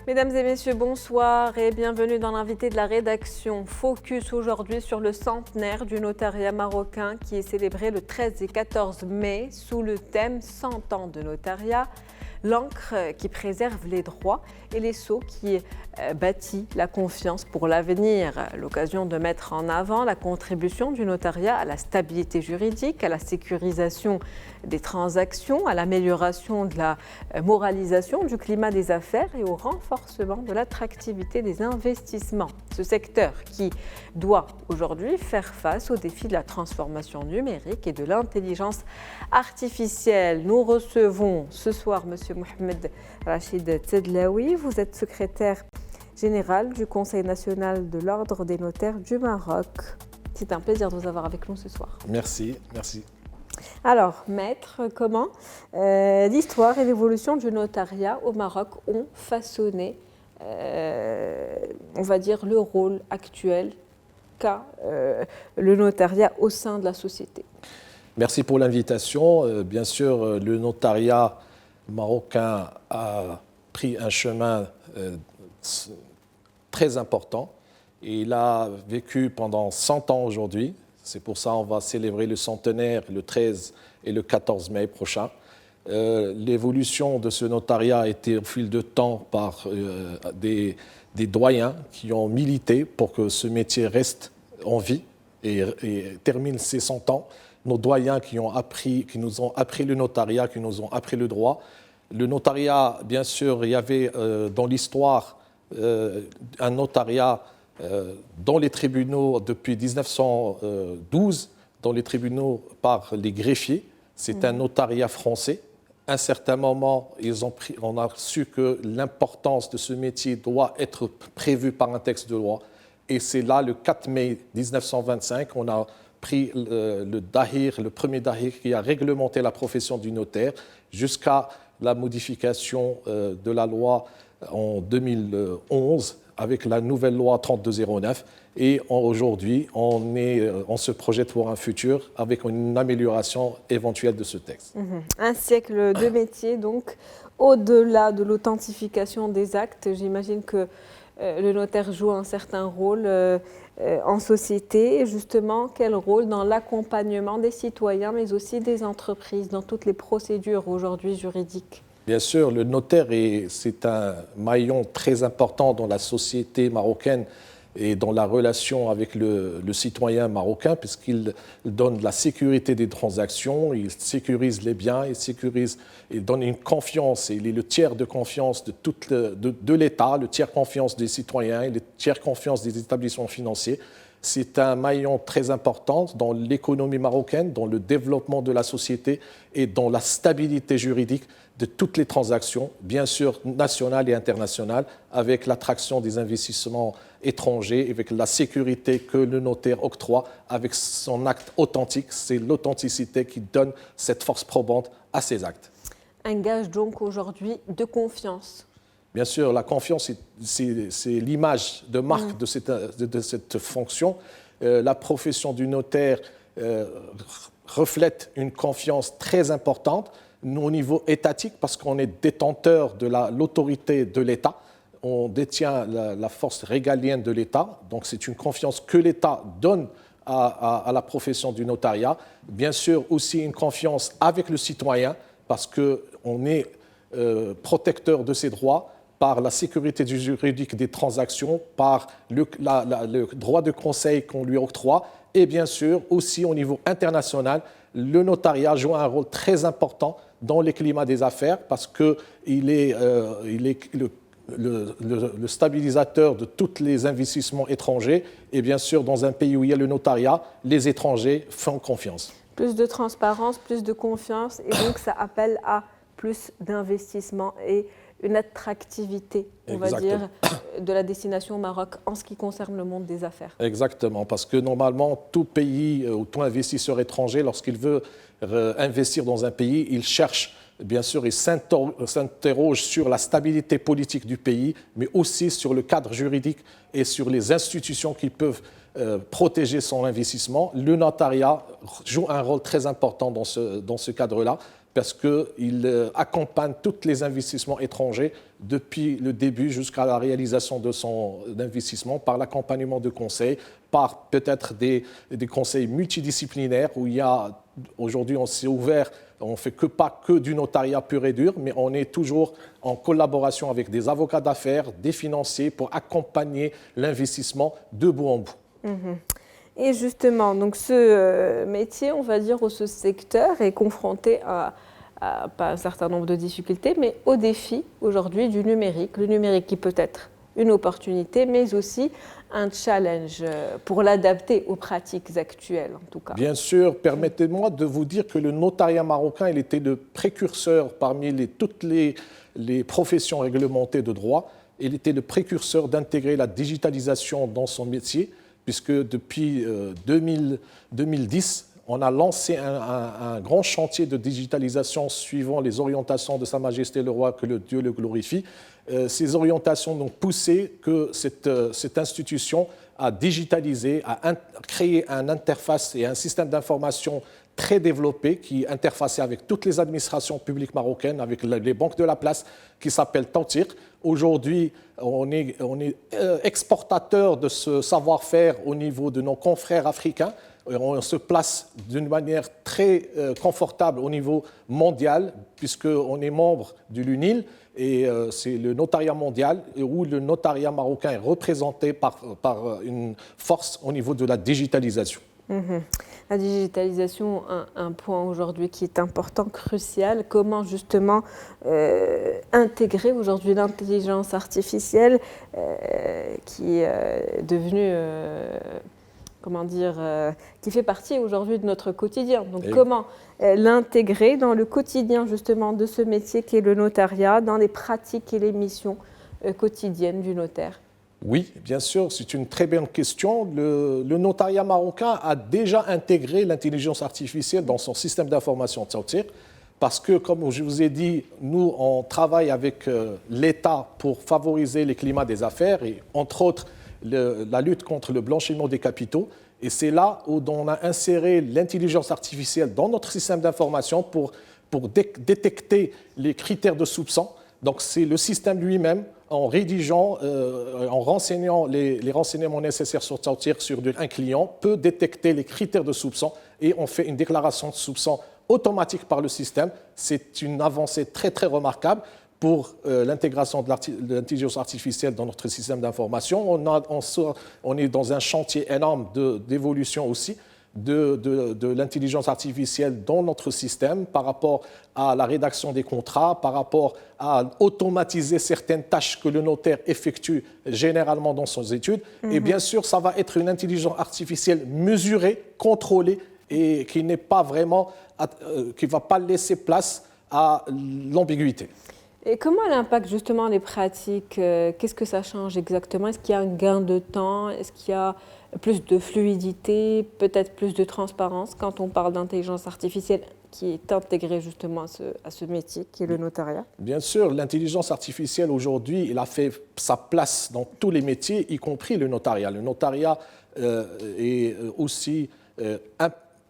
Mesdames et messieurs, bonsoir et bienvenue dans l'invité de la rédaction. Focus aujourd'hui sur le centenaire du notariat marocain qui est célébré le 13 et 14 mai sous le thème 100 ans de notariat. L'encre qui préserve les droits et les sceaux qui bâtit la confiance pour l'avenir. L'occasion de mettre en avant la contribution du notariat à la stabilité juridique, à la sécurisation des transactions, à l'amélioration de la moralisation du climat des affaires et au renforcement de l'attractivité des investissements. Ce secteur qui doit aujourd'hui faire face aux défis de la transformation numérique et de l'intelligence artificielle. Nous recevons ce soir M. Mohamed Rachid Tedlaoui. Vous êtes secrétaire général du Conseil national de l'Ordre des notaires du Maroc. C'est un plaisir de vous avoir avec nous ce soir. Merci, merci. Alors, maître, comment l'histoire et l'évolution du notariat au Maroc ont façonné, on va dire, le rôle actuel qu'a le notariat au sein de la société? Merci pour l'invitation. Bien sûr, le notariat marocain a pris un chemin très important. Il a vécu pendant 100 ans aujourd'hui. C'est pour ça qu'on va célébrer le centenaire le 13 et le 14 mai prochain. L'évolution de ce notariat a été au fil de temps par des doyens qui ont milité pour que ce métier reste en vie et termine ses 100 ans. Nos doyens qui nous ont appris le notariat, qui nous ont appris le droit. Le notariat, bien sûr, il y avait dans l'histoire un notariat dans les tribunaux depuis 1912, dans les tribunaux par les greffiers. C'est un notariat français. À un certain moment, on a su que l'importance de ce métier doit être prévue par un texte de loi. Et c'est là, le 4 mai 1925, on a pris le Dahir, le premier Dahir qui a réglementé la profession du notaire jusqu'à la modification de la loi en 2011 avec la nouvelle loi 3209. Et aujourd'hui, on se projette pour un futur avec une amélioration éventuelle de ce texte. Un siècle de métier, donc, au-delà de l'authentification des actes, j'imagine que le notaire joue un certain rôle en société. Et justement, quel rôle dans l'accompagnement des citoyens, mais aussi des entreprises, dans toutes les procédures aujourd'hui juridiques? Bien sûr, le notaire, c'est un maillon très important dans la société marocaine et dans la relation avec le citoyen marocain, puisqu'il donne la sécurité des transactions, il sécurise les biens, il donne une confiance, il est le tiers de confiance de l'État, le tiers confiance des citoyens et le tiers confiance des établissements financiers. C'est un maillon très important dans l'économie marocaine, dans le développement de la société et dans la stabilité juridique de toutes les transactions, bien sûr nationales et internationales, avec l'attraction des investissements étrangers, avec la sécurité que le notaire octroie, avec son acte authentique. C'est l'authenticité qui donne cette force probante à ses actes. Un gage donc aujourd'hui de confiance. Bien sûr, la confiance, c'est l'image de marque de cette fonction. La profession du notaire reflète une confiance très importante au niveau étatique parce qu'on est détenteur de l'autorité de l'État. On détient la force régalienne de l'État. Donc c'est une confiance que l'État donne à la profession du notariat. Bien sûr, aussi une confiance avec le citoyen parce qu'on est protecteur de ses droits par la sécurité du juridique des transactions, par le droit de conseil qu'on lui octroie, et bien sûr aussi au niveau international, le notariat joue un rôle très important dans les climats des affaires parce qu'il est, le stabilisateur de tous les investissements étrangers, et bien sûr dans un pays où il y a le notariat, les étrangers font confiance. Plus de transparence, plus de confiance, et donc ça appelle à plus d'investissement et une attractivité, on va dire, de la destination au Maroc en ce qui concerne le monde des affaires. Exactement, parce que normalement, tout pays ou tout investisseur étranger, lorsqu'il veut investir dans un pays, il cherche, bien sûr, il s'interroge sur la stabilité politique du pays, mais aussi sur le cadre juridique et sur les institutions qui peuvent protéger son investissement. Le notariat joue un rôle très important dans ce cadre-là, parce qu'il accompagne tous les investissements étrangers depuis le début jusqu'à la réalisation de son investissement par l'accompagnement de conseils, par peut-être des conseils multidisciplinaires où il y a, aujourd'hui on s'est ouvert, on ne fait pas que du notariat pur et dur, mais on est toujours en collaboration avec des avocats d'affaires, des financiers pour accompagner l'investissement de bout en bout. Et justement, donc ce métier, on va dire, ou ce secteur est confronté à pas un certain nombre de difficultés, mais au défi aujourd'hui du numérique. Le numérique qui peut être une opportunité, mais aussi un challenge pour l'adapter aux pratiques actuelles, en tout cas. Bien sûr, permettez-moi de vous dire que le notariat marocain, il était le précurseur parmi toutes les professions réglementées de droit. Il était le précurseur d'intégrer la digitalisation dans son métier, puisque depuis 2010, on a lancé un grand chantier de digitalisation suivant les orientations de Sa Majesté le Roi, que le Dieu le glorifie. Ces orientations ont poussé que cette institution a digitalisé, a créé une interface et un système d'information très développé qui interfaçait avec toutes les administrations publiques marocaines, avec les banques de la place, qui s'appelle Tawtir. Aujourd'hui, on est exportateur de ce savoir-faire au niveau de nos confrères africains. On se place d'une manière très confortable au niveau mondial, puisqu'on est membre du LUNIL, et c'est le notariat mondial, où le notariat marocain est représenté par une force au niveau de la digitalisation. La digitalisation, un point aujourd'hui qui est important, crucial. Comment justement intégrer aujourd'hui l'intelligence artificielle qui est devenue, qui fait partie aujourd'hui de notre quotidien. Donc comment l'intégrer dans le quotidien justement de ce métier qui est le notariat, dans les pratiques et les missions quotidiennes du notaire? Oui, bien sûr, c'est une très bonne question. Le notariat marocain a déjà intégré l'intelligence artificielle dans son système d'information Tawtir, parce que, comme je vous ai dit, nous, on travaille avec l'État pour favoriser les climats des affaires et, entre autres, la lutte contre le blanchiment des capitaux. Et c'est là où on a inséré l'intelligence artificielle dans notre système d'information pour détecter les critères de soupçon. Donc, c'est le système lui-même, en rédigeant, en renseignant les renseignements nécessaires sur Tawtir sur un client, peut détecter les critères de soupçon et on fait une déclaration de soupçon automatique par le système. C'est une avancée très, très remarquable pour l'intégration de l'intelligence artificielle dans notre système d'information. On est dans un chantier énorme d'évolution aussi de l'intelligence artificielle dans notre système par rapport à la rédaction des contrats, par rapport à automatiser certaines tâches que le notaire effectue généralement dans ses études. Et bien sûr, ça va être une intelligence artificielle mesurée, contrôlée et qui n'est pas vraiment, qui ne va pas laisser place à l'ambiguïté. Et comment elle impacte justement les pratiques? Qu'est-ce que ça change exactement? Est-ce qu'il y a un gain de temps? Est-ce qu'il y a plus de fluidité, peut-être plus de transparence quand on parle d'intelligence artificielle qui est intégrée justement à ce métier qui est le notariat? Bien sûr, l'intelligence artificielle aujourd'hui, elle a fait sa place dans tous les métiers, y compris le notariat. Le notariat est aussi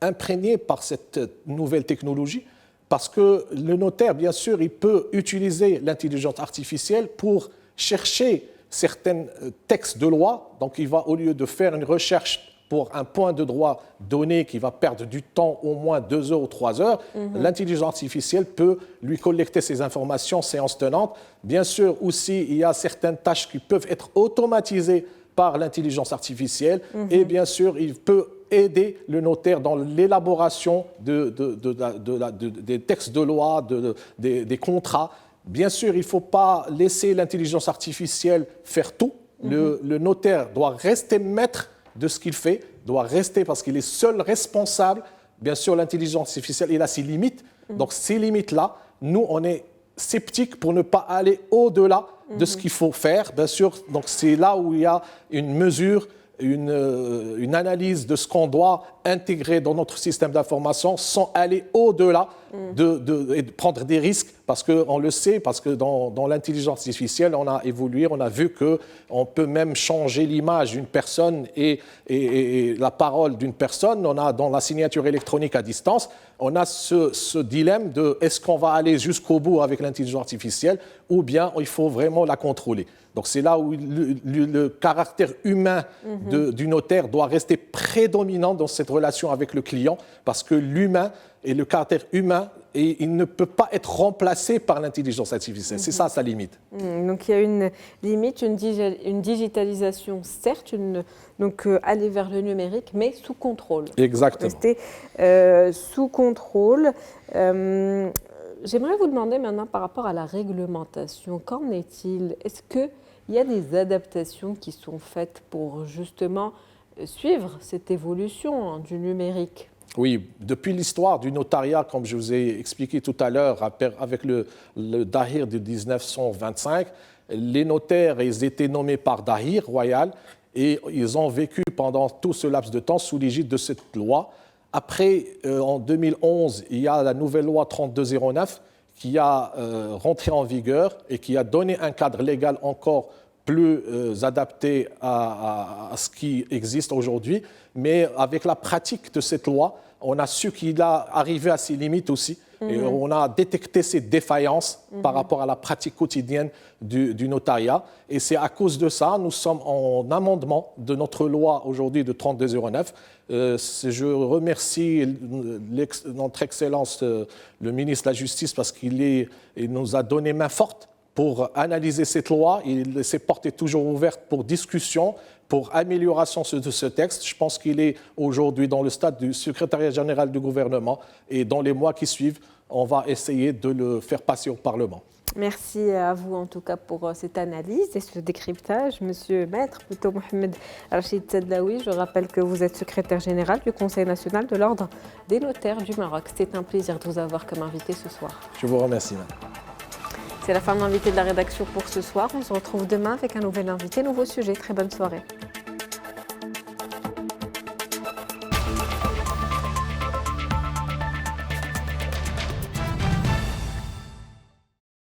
imprégné par cette nouvelle technologie. Parce que le notaire, bien sûr, il peut utiliser l'intelligence artificielle pour chercher certains textes de loi. Donc, il va, au lieu de faire une recherche pour un point de droit donné qui va perdre du temps, au moins 2 heures ou 3 heures, l'intelligence artificielle peut lui collecter ces informations séance tenante. Bien sûr, aussi, il y a certaines tâches qui peuvent être automatisées par l'intelligence artificielle. Et bien sûr, il peut aider le notaire dans l'élaboration des textes de loi, des contrats. Bien sûr, il ne faut pas laisser l'intelligence artificielle faire tout. Le notaire doit rester maître de ce qu'il fait, doit rester parce qu'il est seul responsable. Bien sûr, l'intelligence artificielle, il a ses limites. Donc, ces limites-là, nous, on est sceptiques pour ne pas aller au-delà de ce qu'il faut faire. Bien sûr, donc c'est là où il y a une mesure, une analyse de ce qu'on doit intégrer dans notre système d'information sans aller au-delà et de prendre des risques, parce qu'on le sait, parce que dans l'intelligence artificielle, on a évolué, on a vu qu'on peut même changer l'image d'une personne et la parole d'une personne. On a dans la signature électronique à distance, on a ce dilemme de est-ce qu'on va aller jusqu'au bout avec l'intelligence artificielle ou bien il faut vraiment la contrôler. Donc c'est là où le caractère humain du notaire doit rester prédominant dans cette relation avec le client, parce que l'humain et le caractère humain, il ne peut pas être remplacé par l'intelligence artificielle. C'est ça sa limite. Donc il y a une limite, une digitalisation, certes, donc aller vers le numérique, mais sous contrôle. Exactement. Rester sous contrôle. J'aimerais vous demander maintenant par rapport à la réglementation, qu'en est-il? Est-ce qu'il y a des adaptations qui sont faites pour justement suivre cette évolution du numérique? Oui, depuis l'histoire du notariat, comme je vous ai expliqué tout à l'heure, avec le Dahir de 1925, les notaires, ils étaient nommés par Dahir royal et ils ont vécu pendant tout ce laps de temps sous l'égide de cette loi. Après, en 2011, il y a la nouvelle loi 3209 qui a rentré en vigueur et qui a donné un cadre légal encore plus adapté à ce qui existe aujourd'hui. Mais avec la pratique de cette loi, on a su qu'il a arrivé à ses limites aussi. Et on a détecté ces défaillances par rapport à la pratique quotidienne du notariat. Et c'est à cause de ça, nous sommes en amendement de notre loi aujourd'hui de 3209. Je remercie notre Excellence, le ministre de la Justice, parce qu'il nous a donné main forte pour analyser cette loi. Il s'est porté toujours ouverte pour discussion, pour amélioration de ce texte. Je pense qu'il est aujourd'hui dans le stade du secrétariat général du gouvernement et dans les mois qui suivent, on va essayer de le faire passer au Parlement. Merci à vous en tout cas pour cette analyse et ce décryptage. Monsieur Maître, plutôt Mohamed Rachid Tadlaoui, je rappelle que vous êtes secrétaire général du Conseil national de l'Ordre des notaires du Maroc. C'est un plaisir de vous avoir comme invité ce soir. Je vous remercie, madame. C'est la fin de l'invité de la rédaction pour ce soir. On se retrouve demain avec un nouvel invité, nouveau sujet. Très bonne soirée.